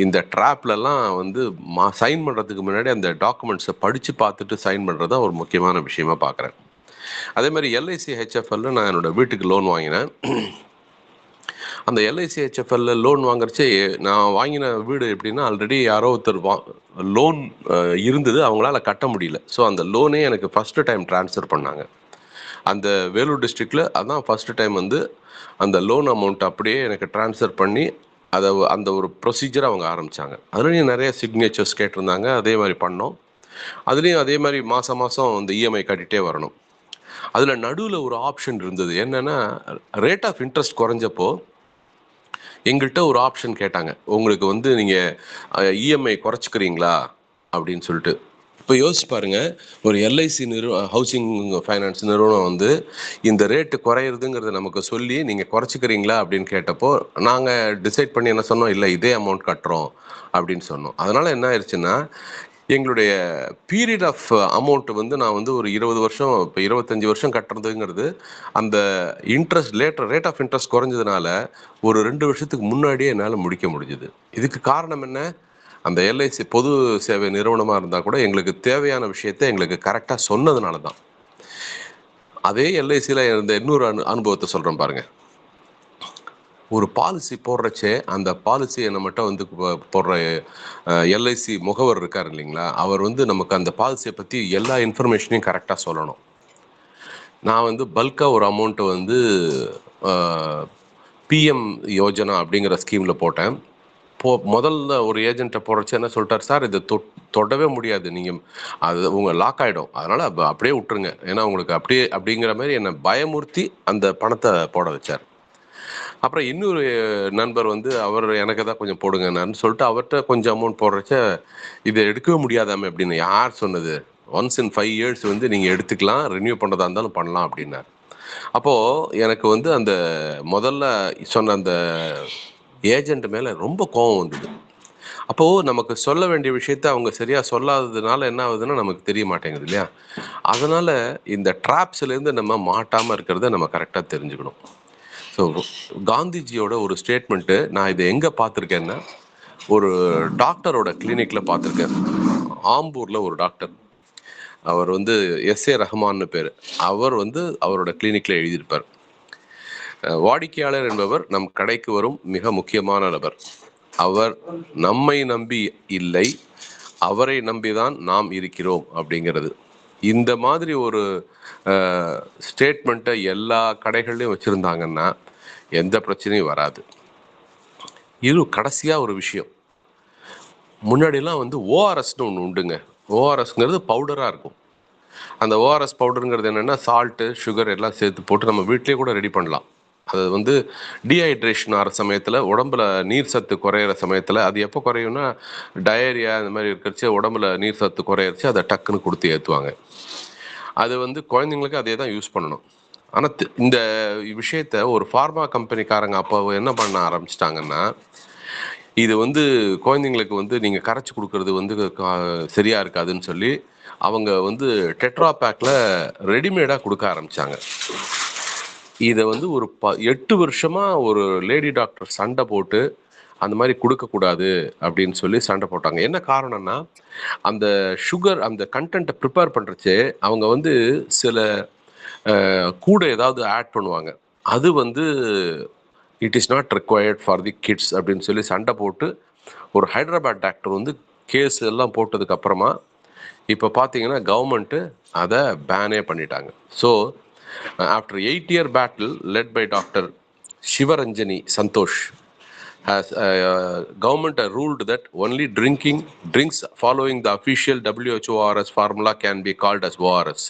இந்த ட்ராப்லலாம் வந்து சைன் பண்ணுறதுக்கு முன்னாடி அந்த டாக்குமெண்ட்ஸை படித்து பார்த்துட்டு சைன் பண்ணுறது தான் ஒரு முக்கியமான விஷயமா பார்க்குறேன். அதே மாதிரி எல்ஐசி ஹெச்எஃப்எல்ல நான் என்னோட வீட்டுக்கு லோன் வாங்கினேன். அந்த எல்ஐசி ஹெச்எஃப்எல்ல லோன் வாங்குறச்சே நான் வாங்கின வீடு எப்படின்னா, ஆல்ரெடி யாரோ ஒருத்தர் லோன் இருந்தது, அவங்களால கட்ட முடியல. ஸோ அந்த லோனே எனக்கு ஃபஸ்ட்டு டைம் ட்ரான்ஸ்ஃபர் பண்ணாங்க. அந்த வேலூர் டிஸ்ட்ரிக்டில் அதான் ஃபஸ்ட்டு டைம் வந்து அந்த லோன் அமௌண்ட் அப்படியே எனக்கு ட்ரான்ஸ்ஃபர் பண்ணி அந்த ஒரு ப்ரொசீஜரை அவங்க ஆரம்பித்தாங்க. அதுலேயும் நிறைய சிக்னேச்சர்ஸ் கேட்டிருந்தாங்க, அதே மாதிரி பண்ணோம். அதுலேயும் அதே மாதிரி மாதம் அந்த இஎம்ஐ கட்டிகிட்டே வரணும். அதில் நடுவில் ஒரு ஆப்ஷன் இருந்தது, என்னென்னா ரேட் ஆஃப் இன்ட்ரெஸ்ட் குறைஞ்சப்போ எங்கள்கிட்ட ஒரு ஆப்ஷன் கேட்டாங்க, உங்களுக்கு வந்து நீங்கள் இஎம்ஐ குறைச்சிக்கிறீங்களா அப்படின்னு சொல்லிட்டு. இப்போ யோசிச்சு பாருங்க, ஒரு எல்ஐசி ஹவுசிங் ஃபைனான்ஸ் நிறுவனம் வந்து இந்த ரேட்டு குறையிறதுங்கிறத நமக்கு சொல்லி நீங்கள் குறைச்சிக்கிறீங்களா அப்படின்னு கேட்டப்போ நாங்கள் டிசைட் பண்ணி என்ன சொன்னோம், இல்லை இதே அமௌண்ட் கட்டுறோம் அப்படின்னு சொன்னோம். அதனால் என்ன ஆயிடுச்சுன்னா, எங்களுடைய பீரியட் ஆஃப் அமௌண்ட் வந்து நான் வந்து ஒரு 20 வருஷம், இப்போ 25 வருஷம் கட்டுறதுங்கிறது அந்த இன்ட்ரெஸ்ட் ரேட் ஆஃப் இன்ட்ரெஸ்ட் குறைஞ்சதுனால ஒரு 2 வருஷத்துக்கு முன்னாடியே என்னால் முடிக்க முடிஞ்சுது. இதுக்கு காரணம் என்ன, அந்த எல்ஐசி பொது சேவை நிறுவனமாக இருந்தால் கூட எங்களுக்கு தேவையான விஷயத்தை எங்களுக்கு கரெக்டாக சொன்னதுனால தான். அதே எல்ஐசியில் இருந்த இன்னொரு அனுபவத்தை சொல்கிறேன் பாருங்கள். ஒரு பாலிசி போடுறச்சே அந்த பாலிசியை நம்மகிட்ட வந்து போடுற எல்ஐசி முகவர் இருக்கார் இல்லைங்களா, அவர் வந்து நமக்கு அந்த பாலிசியை பற்றி எல்லா இன்ஃபர்மேஷனையும் கரெக்டாக சொல்லணும். நான் வந்து பல்காக ஒரு அமௌண்ட்டை வந்து பிஎம் யோஜனா அப்படிங்கிற ஸ்கீமில் போட்டேன். முதல்ல ஒரு ஏஜென்ட்டை போடுறச்சு என்ன சொல்லிட்டார், சார் இதை தொடவே முடியாது, நீங்கள் அது உங்கள் லாக் ஆகிடும், அதனால் அப்படியே விட்டுருங்க, ஏன்னா உங்களுக்கு அப்படிங்கிற மாதிரி என்னை பயமுறுத்தி அந்த பணத்தை போட வச்சார். அப்புறம் இன்னொரு நண்பர் வந்து அவர் எனக்கு தான் கொஞ்சம் போடுங்கன்னு சொல்லிட்டு அவர்கிட்ட கொஞ்சம் அமௌண்ட் போடுறச்ச இதை எடுக்கவே முடியாதாமே அப்படின்னு. யார் சொன்னது, ஒன்ஸ் இன் 5 இயர்ஸ் வந்து நீங்கள் எடுத்துக்கலாம், ரினியூ பண்ணுறதா இருந்தாலும் பண்ணலாம் அப்படின்னார். அப்போது எனக்கு வந்து அந்த முதல்ல சொன்ன அந்த ஏஜென்ட் மேலே ரொம்ப கோபம் வந்தது. அப்போது நமக்கு சொல்ல வேண்டிய விஷயத்த அவங்க சரியாக சொல்லாததுனால என்ன ஆகுதுன்னா நமக்கு தெரிய மாட்டேங்குது இல்லையா? அதனால் இந்த ட்ராப்ஸ்லேருந்து நம்ம மாட்டாமல் இருக்கிறத நம்ம கரெக்டாக தெரிஞ்சுக்கணும். ஸோ காந்திஜியோட ஒரு ஸ்டேட்மெண்ட்டு நான் இதை எங்கே பார்த்துருக்கேன்னா, ஒரு டாக்டரோட கிளினிக்கில் பார்த்துருக்கேன். ஆம்பூரில் ஒரு டாக்டர். அவர் வந்து எஸ்ஏ ரஹ்மான்னு பேர். அவர் வந்து அவரோட கிளினிக்கில் எழுதியிருப்பார். வாடிக்கையாளர் என்பவர் நம் கடைக்கு வரும் மிக முக்கியமான நபர். அவர் நம்மை நம்பி இல்லை, அவரை நம்பிதான் நாம் இருக்கிறோம் அப்படிங்கிறது. இந்த மாதிரி ஒரு ஸ்டேட்மெண்ட்டை எல்லா கடைகள்லையும் வச்சுருந்தாங்கன்னா எந்த பிரச்சனையும் வராது. இது கடைசியாக ஒரு விஷயம். முன்னாடிலாம் வந்து ஓஆர்எஸ்னு ஒன்று உண்டுங்க. ஓஆர்எஸ்ங்கிறது பவுடராக இருக்கும். அந்த ஓஆர்எஸ் பவுடருங்கிறது என்னென்னா சால்ட்டு, சுகர் எல்லாம் சேர்த்து போட்டு நம்ம வீட்டிலே கூட ரெடி பண்ணலாம். அது வந்து டீஹைட்ரேஷன் ஆகிற சமயத்தில், உடம்புல நீர் சத்து குறையிற சமயத்தில், அது எப்போ குறையும்னா டயரியா இந்த மாதிரி இருக்கிறச்சு, உடம்புல நீர் சத்து குறையிறச்சு அதை டக்குன்னு கொடுத்து ஏற்றுவாங்க. அது வந்து குழந்தைங்களுக்கு அதே தான் யூஸ் பண்ணணும். ஆனால் இந்த விஷயத்த ஒரு ஃபார்மா கம்பெனிக்காரங்க அப்போ என்ன பண்ண ஆரம்பிச்சிட்டாங்கன்னா, இது வந்து குழந்தைங்களுக்கு வந்து நீங்கள் கரைச்சி கொடுக்கறது வந்து சரியாக இருக்காதுன்னு சொல்லி அவங்க வந்து டெட்ரா பேக்கில் ரெடிமேடாக கொடுக்க ஆரம்பித்தாங்க. இதை வந்து ஒரு 8 வருஷமாக ஒரு லேடி டாக்டர் சண்டை போட்டு அந்த மாதிரி கொடுக்கக்கூடாது அப்படின்னு சொல்லி சண்டை போட்டாங்க. என்ன காரணம்னா, அந்த சுகர் அந்த கண்டென்ட்டை ப்ரிப்பேர் பண்ணுறச்சே அவங்க வந்து சில கூட ஏதாவது ஆட் பண்ணுவாங்க. அது வந்து it is not required for the kids அப்படின்னு சொல்லி சண்டை போட்டு ஒரு ஹைதராபாத் டாக்டர் வந்து கேஸ் எல்லாம் போட்டதுக்கு அப்புறமா இப்போ பார்த்தீங்கன்னா கவர்மெண்ட்டு அதை பேனே பண்ணிட்டாங்க. So after 8-year battle led by Dr. Shivaranjani Santosh, has government ruled that only drinks following the official WHO ORS formula can be called as ORS.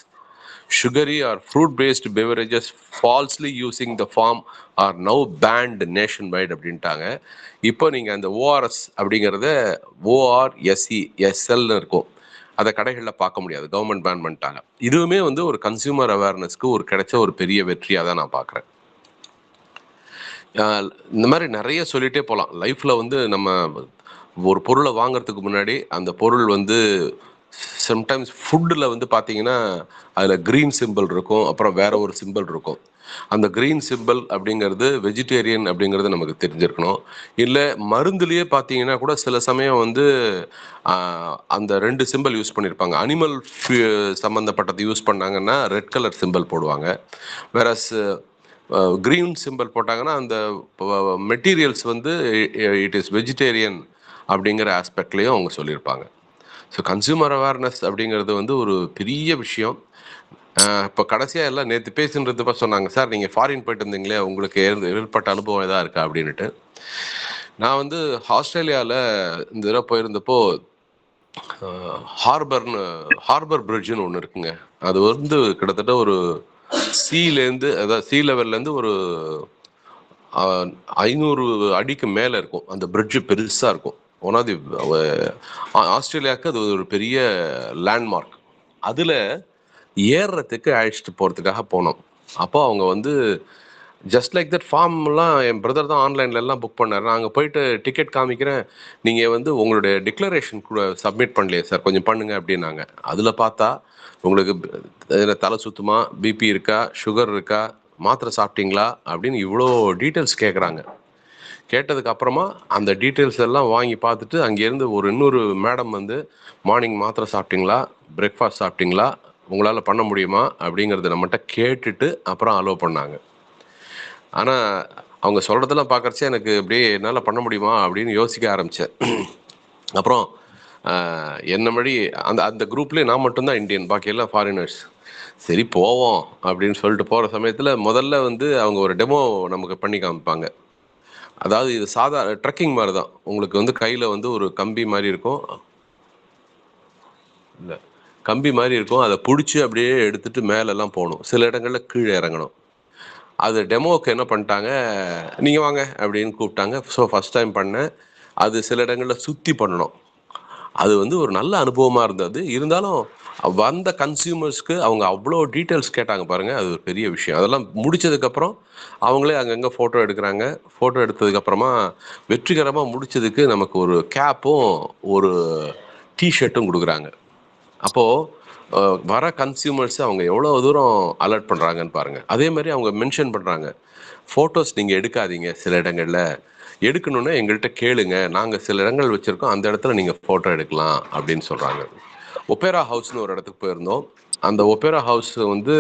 Sugary or fruit-based beverages falsely using the form are now banned nationwide அப்படின்ட்டாங்க. இப்போ நீங்கள் அந்த ORS அப்படிங்கிறத ORSESLன்னு இருக்கும், அதை கடைகளில் பார்க்க முடியாது, கவர்மெண்ட் பேன் பண்ணிட்டாங்க. இதுவுமே வந்து ஒரு கன்சியூமர் அவேர்னஸ்க்கு ஒரு கிடைச்ச ஒரு பெரிய வெற்றியாக தான் நான் பார்க்குறேன். இந்த மாதிரி நிறைய சொல்லிகிட்டே போகலாம். லைஃப்பில் வந்து நம்ம ஒரு பொருளை வாங்கிறதுக்கு முன்னாடி அந்த பொருள் வந்து சம்டைம்ஸ் ஃபுட்டில் வந்து பார்த்தீங்கன்னா அதில் க்ரீன் சிம்பிள் இருக்கும், அப்புறம் வேற ஒரு சிம்பிள் இருக்கும். அந்த க்ரீன் சிம்பிள் அப்படிங்கிறது வெஜிடேரியன் அப்படிங்கிறது நமக்கு தெரிஞ்சிருக்கணும். இல்லை மருந்துலேயே பார்த்தீங்கன்னா கூட சில சமயம் வந்து அந்த 2 சிம்பிள் யூஸ் பண்ணியிருப்பாங்க. அனிமல் சம்மந்தப்பட்டது யூஸ் பண்ணாங்கன்னா ரெட் கலர் சிம்பிள் போடுவாங்க. வேறஸ் க்ரீன் சிம்பிள் போட்டாங்கன்னா அந்த மெட்டீரியல்ஸ் வந்து இட் இஸ் வெஜிடேரியன் அப்படிங்கிற ஆஸ்பெக்ட்லேயும் அவங்க சொல்லியிருப்பாங்க. ஸோ கன்சியூமர் அவேர்னஸ் அப்படிங்கிறது வந்து ஒரு பெரிய விஷயம். இப்போ கடைசியாக எல்லாம் நேற்று பேசுன்றதுப்ப சொன்னாங்க, சார் நீங்கள் ஃபாரின் போயிட்டு இருந்தீங்களே, உங்களுக்கு ஏற்பட்ட அனுபவம் எதாவது இருக்கா அப்படின்ட்டு. நான் வந்து ஆஸ்திரேலியாவில் இந்த தடவை போயிருந்தப்போ ஹார்பர் பிரிட்ஜுன்னு ஒன்று இருக்குங்க. அது வந்து கிட்டத்தட்ட ஒரு சீலேருந்து, அதாவது சீ லெவல்லேருந்து ஒரு 500 அடிக்கு மேலே இருக்கும். அந்த பிரிட்ஜு பெருசாக இருக்கும். ஒன் ஆஃப் தி ஆஸ்திரேலியாவுக்கு அது ஒரு பெரிய லேண்ட்மார்க். அதில் ஏறுறதுக்கு அழைச்சிட்டு போகிறதுக்காக போனோம். அப்போ அவங்க வந்து ஜஸ்ட் லைக் தட் ஃபார்ம்லாம் என் பிரதர் தான் ஆன்லைனில் எல்லாம் புக் பண்ணார். நான் அங்கே போயிட்டு டிக்கெட் காமிக்கிறேன், நீங்கள் வந்து உங்களுடைய டிக்ளரேஷன் கூட சப்மிட் பண்ணலையே சார், கொஞ்சம் பண்ணுங்க அப்படின்னாங்க. அதில் பார்த்தா உங்களுக்கு தலை சுத்துமா, பிபி இருக்கா, சுகர் இருக்கா, மாத்திரை சாப்பிட்டீங்களா அப்படின்னு இவ்வளோ டீட்டெயில்ஸ் கேட்குறாங்க. கேட்டதுக்கு அப்புறமா அந்த டீட்டெயில்ஸ் எல்லாம் வாங்கி பார்த்துட்டு அங்கேருந்து இன்னொரு மேடம் வந்து மார்னிங் மாத்திரை சாப்பிட்டீங்களா, பிரேக்ஃபாஸ்ட் சாப்பிட்டீங்களா, உங்களால் பண்ண முடியுமா அப்படிங்கிறத நம்மகிட்ட கேட்டுட்டு அப்புறம் அலோவ் பண்ணாங்க. ஆனால் அவங்க சொல்கிறதெல்லாம் பார்க்குறச்சே எனக்கு அப்படியே என்னால் பண்ண முடியுமா அப்படின்னு யோசிக்க ஆரம்பித்தேன். அப்புறம் என்ன மாதிரி அந்த குரூப்லேயே நான் மட்டும்தான் இந்தியன், பாக்கியெல்லாம் ஃபாரினர்ஸ். சரி போவோம் அப்படின்னு சொல்லிட்டு போகிற சமயத்தில் முதல்ல வந்து அவங்க ஒரு டெமோ நமக்கு பண்ணி காமிப்பாங்க. அதாவது இது ட்ரெக்கிங் மாதிரி தான். உங்களுக்கு வந்து கையில் வந்து ஒரு கம்பி மாதிரி இருக்கும், இல்லை கம்பி மாதிரி இருக்கும், அதை பிடிச்சி அப்படியே எடுத்துகிட்டு மேலெல்லாம் போகணும், சில இடங்களில் கீழே இறங்கணும். அது டெமோவுக்கு என்ன பண்ணிட்டாங்க, நீங்கள் வாங்க அப்படின்னு கூப்பிட்டாங்க. ஸோ ஃபஸ்ட் டைம் பண்ணேன். அது சில இடங்களில் சுற்றி பண்ணணும். அது வந்து ஒரு நல்ல அனுபவமாக இருந்தது. இருந்தாலும் வந்த கன்சியூமர்ஸ்க்கு அவங்க அவ்வளோ டீட்டெயில்ஸ் கேட்டாங்க பாருங்கள், அது ஒரு பெரிய விஷயம். அதெல்லாம் முடித்ததுக்கப்புறம் அவங்களே அங்கங்கே ஃபோட்டோ எடுக்கிறாங்க. ஃபோட்டோ எடுத்ததுக்கப்புறமா வெற்றிகரமாக முடித்ததுக்கு நமக்கு ஒரு கேப்பும் ஒரு டிஷர்ட்டும் கொடுக்குறாங்க. அப்போது வர கன்சியூமர்ஸ் அவங்க எவ்வளோ தூரம் அலர்ட் பண்ணுறாங்கன்னு பாருங்கள். அதே மாதிரி அவங்க மென்ஷன் பண்ணுறாங்க, ஃபோட்டோஸ் நீங்கள் எடுக்காதீங்க, சில இடங்களில் எடுக்கணுன்னா எங்கள்கிட்ட கேளுங்க, நாங்கள் சில இடங்கள் வச்சுருக்கோம், அந்த இடத்துல நீங்கள் ஃபோட்டோ எடுக்கலாம் அப்படின்னு சொல்கிறாங்க. ஒப்பேரா ஹவுஸ்னு ஒரு இடத்துக்கு போயிருந்தோம். அந்த ஒப்பேரா ஹவுஸ் வந்து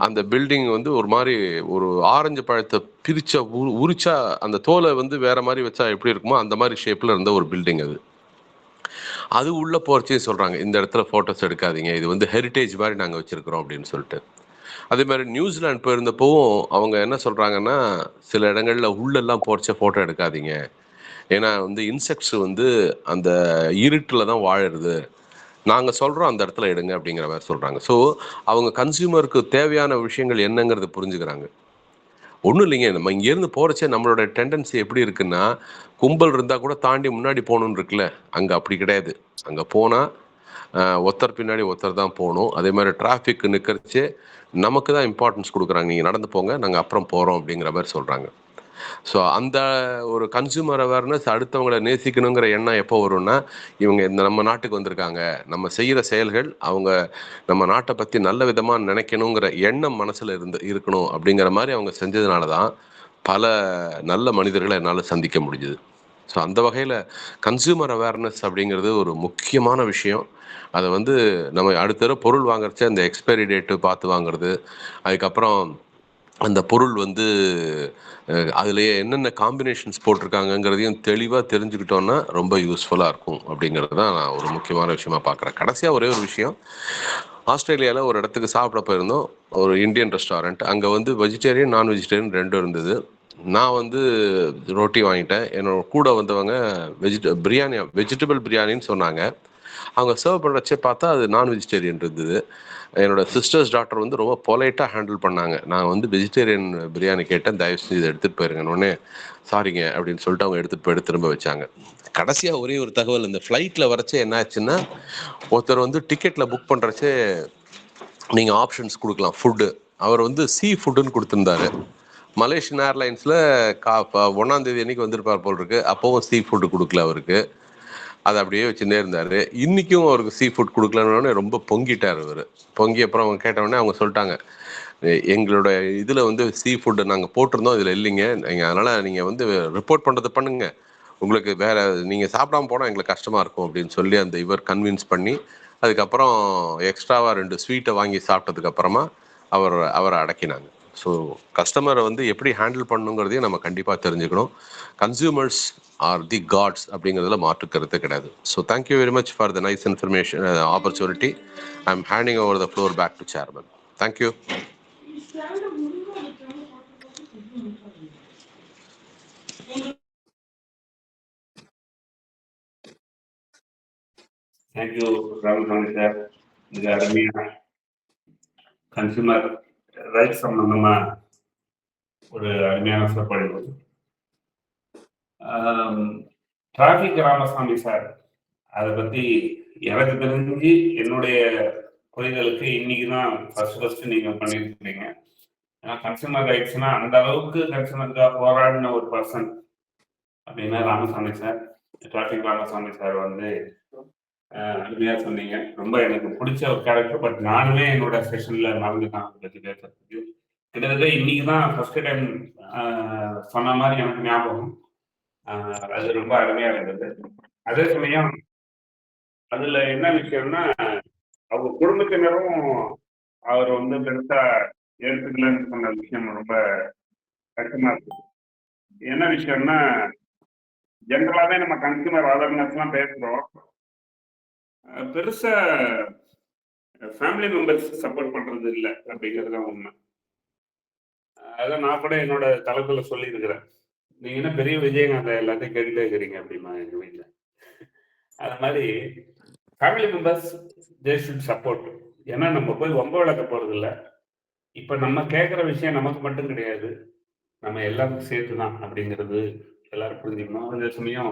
அந்த பில்டிங் வந்து ஒரு மாதிரி ஒரு ஆரஞ்சு பழத்தை பிரிச்சா உரிச்சா அந்த தோலை வந்து வேற மாதிரி வச்சா எப்படி இருக்குமோ அந்த மாதிரி ஷேப்பில் இருந்த ஒரு பில்டிங் அது. அது உள்ள போறச்சே சொல்றாங்க, இந்த இடத்துல ஃபோட்டோஸ் எடுக்காதீங்க, இது வந்து ஹெரிட்டேஜ் மாதிரி நாங்கள் வச்சிருக்கிறோம் அப்படின்னு சொல்லிட்டு. அதே மாதிரி நியூசிலாந்து போயிருந்தப்பவும் அவங்க என்ன சொல்றாங்கன்னா, சில இடங்கள்ல உள்ளெல்லாம் போறச்ச ஃபோட்டோ எடுக்காதீங்க, ஏன்னா வந்து இன்செக்ட்ஸ் வந்து அந்த இருட்டில் தான் வாழுறது, நாங்கள் சொல்கிறோம் அந்த இடத்துல எடுங்க அப்படிங்கிற மாதிரி சொல்கிறாங்க. ஸோ அவங்க கன்சியூமருக்கு தேவையான விஷயங்கள் என்னங்கிறத புரிஞ்சுக்கிறாங்க. ஒன்றும் இல்லைங்க, நம்ம இங்கேருந்து போகிறச்சே நம்மளோட டெண்டன்சி எப்படி இருக்குன்னா, கும்பல் இருந்தால் கூட தாண்டி முன்னாடி போகணுன்னு இருக்குல்ல, அங்கே அப்படி கிடையாது. அங்கே போனால் ஒருத்தர் பின்னாடி ஒருத்தர் தான் போகணும். அதே மாதிரி டிராஃபிக் நிற்கிறச்சே நமக்கு தான் இம்பார்ட்டன்ஸ் கொடுக்குறாங்க, நீங்கள் நடந்து போங்க, நாங்கள் அப்புறம் போகிறோம் அப்படிங்கிற மாதிரி சொல்கிறாங்க. ஸோ அந்த ஒரு கன்சியூமர் அவேர்னஸ், அடுத்தவங்களை நேசிக்கணுங்கிற எண்ணம் எப்போ வரும்னா, இவங்க இந்த நம்ம நாட்டுக்கு வந்திருக்காங்க, நம்ம செய்கிற செயல்கள் அவங்க நம்ம நாட்டை பற்றி நல்ல விதமாக நினைக்கணுங்கிற எண்ணம் மனசில் இருக்கணும் அப்படிங்கிற மாதிரி அவங்க செஞ்சதுனால தான் பல நல்ல மனிதர்களை என்னால் சந்திக்க முடிஞ்சுது. ஸோ அந்த வகையில் கன்சியூமர் அவேர்னஸ் அப்படிங்கிறது ஒரு முக்கியமான விஷயம். அதை வந்து நம்ம அடுத்த தடவை பொருள் வாங்குறச்ச அந்த எக்ஸ்பைரி டேட்டு பார்த்து வாங்குறது, அதுக்கப்புறம் அந்த பொருள் வந்து அதுலேயே என்னென்ன காம்பினேஷன்ஸ் போட்டிருக்காங்கங்கிறதையும் தெளிவாக தெரிஞ்சுக்கிட்டோன்னா ரொம்ப யூஸ்ஃபுல்லாக இருக்கும் அப்படிங்கிறது தான் நான் ஒரு முக்கியமான விஷயமா பார்க்குறேன். கடைசியாக ஒரே ஒரு விஷயம், ஆஸ்திரேலியாவில் ஒரு இடத்துக்கு சாப்பிட போயிருந்தோம், ஒரு இந்தியன் ரெஸ்டாரண்ட். அங்கே வந்து வெஜிடேரியன் நான் வெஜிடேரியன் ரெண்டும் இருந்தது. நான் வந்து ரொட்டி வாங்கிட்டேன், என்னோட கூட வந்தவங்க பிரியாணி வெஜிடபிள் பிரியாணின்னு சொன்னாங்க. அவங்க சர்வ் பண்ணுறச்சே பார்த்தா அது நான் வெஜிடேரியன் இருந்தது. என்னோட சிஸ்டர்ஸ் டாக்டர் வந்து ரொம்ப பொலைட்டாக ஹேண்டில் பண்ணாங்க. நான் வந்து வெஜிடேரியன் பிரியாணி கேட்டேன், தயவு செஞ்சு இதை எடுத்துகிட்டு போயிருங்கன்னு. சாரிங்க அப்படின்னு சொல்லிட்டு அவங்க எடுத்துகிட்டு போயிட்டு திரும்ப வச்சாங்க. கடைசியாக ஒரே ஒரு தகவல், இந்த ஃப்ளைட்டில் வரச்சே என்ன ஆச்சுன்னா, ஒருத்தர் வந்து டிக்கெட்டில் புக் பண்ணுறச்சே நீங்கள் ஆப்ஷன்ஸ் கொடுக்கலாம் ஃபுட்டு, அவர் வந்து சீ ஃபுட்டுன்னு கொடுத்துருந்தாரு. மலேசியன் ஏர்லைன்ஸில் 1ஆம் தேதி அன்னைக்கு வந்திருப்பார் போல் இருக்கு, அப்போவும் சீ ஃபுட்டு கொடுக்கல அவருக்கு, அதை அப்படியே வச்சுட்டே இருந்தார். இன்றைக்கும் அவருக்கு சீ ஃபுட் கொடுக்கலன்னு ரொம்ப பொங்கிட்டார் அவர். பொங்கி அப்புறம் அவங்க கேட்டவுடனே அவங்க சொல்லிட்டாங்க, எங்களோட இதில் வந்து சீ ஃபுட்டு நாங்கள் போட்டிருந்தோம், இதில் இல்லைங்க, நீங்கள் அதனால் நீங்கள் வந்து ரிப்போர்ட் பண்ணுறது பண்ணுங்க, உங்களுக்கு வேறு நீங்கள் சாப்பிடாம போனால் எங்களுக்கு கஷ்டமாக இருக்கும் அப்படின்னு சொல்லி அந்த இவர் கன்வின்ஸ் பண்ணி அதுக்கப்புறம் எக்ஸ்ட்ராவாக 2 ஸ்வீட்டை வாங்கி சாப்பிட்டதுக்கப்புறமா அவரை அடக்கினாங்க. ஸோ கஸ்டமரை வந்து எப்படி ஹேண்டில் பண்ணணுங்கிறதையும் நம்ம கண்டிப்பாக தெரிஞ்சுக்கணும். கன்சியூமர்ஸ் ஆர் தி காட்ஸ் அப்படிங்கிறதுல மாற்று கருத்து கிடையாது. So thank you very much for the nice information opportunity. I am handing over the floor back to chairman. Thank you. Thank you Ramasamy sir. மிக அருமையான கன்சியூமர் ரைட்ஸ் சம்பந்தமா ஒரு அருமையான சொற்பொழிவு. டிராஃபிக் ராமசாமி சார், அதை பத்தி எனக்கு தெரிஞ்சு என்னுடைய புரிதலுக்கு இன்னைக்கு தான் ஃபர்ஸ்ட் நீங்க பண்ணிருக்கீங்க. ஏன்னா கன்சியூமர் ரைட்ஸ்னா அந்த அளவுக்கு கன்சியூமருக்காக போராடின ஒரு பர்சன் அப்படின்னா Ramasamy sir. Traffic Ramasamy sir வந்து அருமையா சொன்னீங்க. ரொம்ப எனக்கு பிடிச்ச ஒரு கேரக்டர். பட் நானுமே என்னோட செஷன்ல மறந்துதான் பத்தி பேசுறதுக்கு. கிட்டத்தட்ட இன்னைக்கு தான் ஃபர்ஸ்ட் டைம் சொன்ன மாதிரி எனக்கு ஞாபகம். அது ரொம்ப அருமையா இருந்தது. அதே சமயம் அதுல என்ன விஷயம்னா, அவங்க குடும்பத்தினரும் அவர் வந்து பெருசா எடுத்துக்கலன்னு சொன்ன விஷயம் ரொம்ப கஷ்டமா இருக்குது. என்ன விஷயம்னா, ஜென்ரலாவே நம்ம கன்சியூமர் அவேர்னஸ் எல்லாம் பேசுறோம், பெருசா ஃபேமிலி மெம்பர்ஸ் சப்போர்ட் பண்றது இல்லை அப்படிங்கிறது தான் உண்மை. அதான் நான் கூட என்னோட தலைப்புல சொல்லி இருக்கிறேன், நீங்க என்ன பெரிய விஜயகாந்த் எல்லாத்தையும் கேட்டுட்டே இருக்கிறீங்க அப்படிமா எங்க வீட்டுல. அது மாதிரி family members they should support. ஏன்னா நம்ம போய் வம்ப வளர்க்க போறது இல்லை. இப்ப நம்ம கேட்குற விஷயம் நமக்கு மட்டும் கிடையாது, நம்ம எல்லாருக்கும் சேர்த்து தான் அப்படிங்கிறது எல்லாரும் புரிஞ்சுக்கணும். அதே சமயம்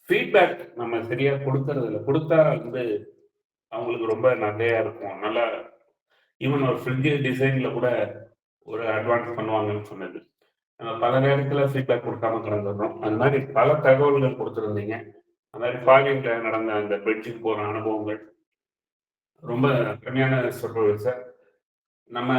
ஃபீட்பேக் நம்ம சரியா கொடுக்கறது இல்லை. கொடுத்தா வந்து அவங்களுக்கு ரொம்ப நிறையா இருக்கும். நல்லா ஈவன் ஒரு ஃப்ரிட்ஜ் டிசைன்ல கூட ஒரு அட்வான்ஸ் பண்ணுவாங்கன்னு சொன்னது. பல நேரத்தில் ஃபீட்பேக் கொடுக்காம கடந்துடுறோம். அந்த மாதிரி பல தகவல்கள் கொடுத்துருந்தீங்க. அந்த மாதிரி ஃபாரின்ல நடந்த அந்த பெட்ஷீட் போகிற அனுபவங்கள் ரொம்ப அருமையான சொற்பொழிவு சார். நம்ம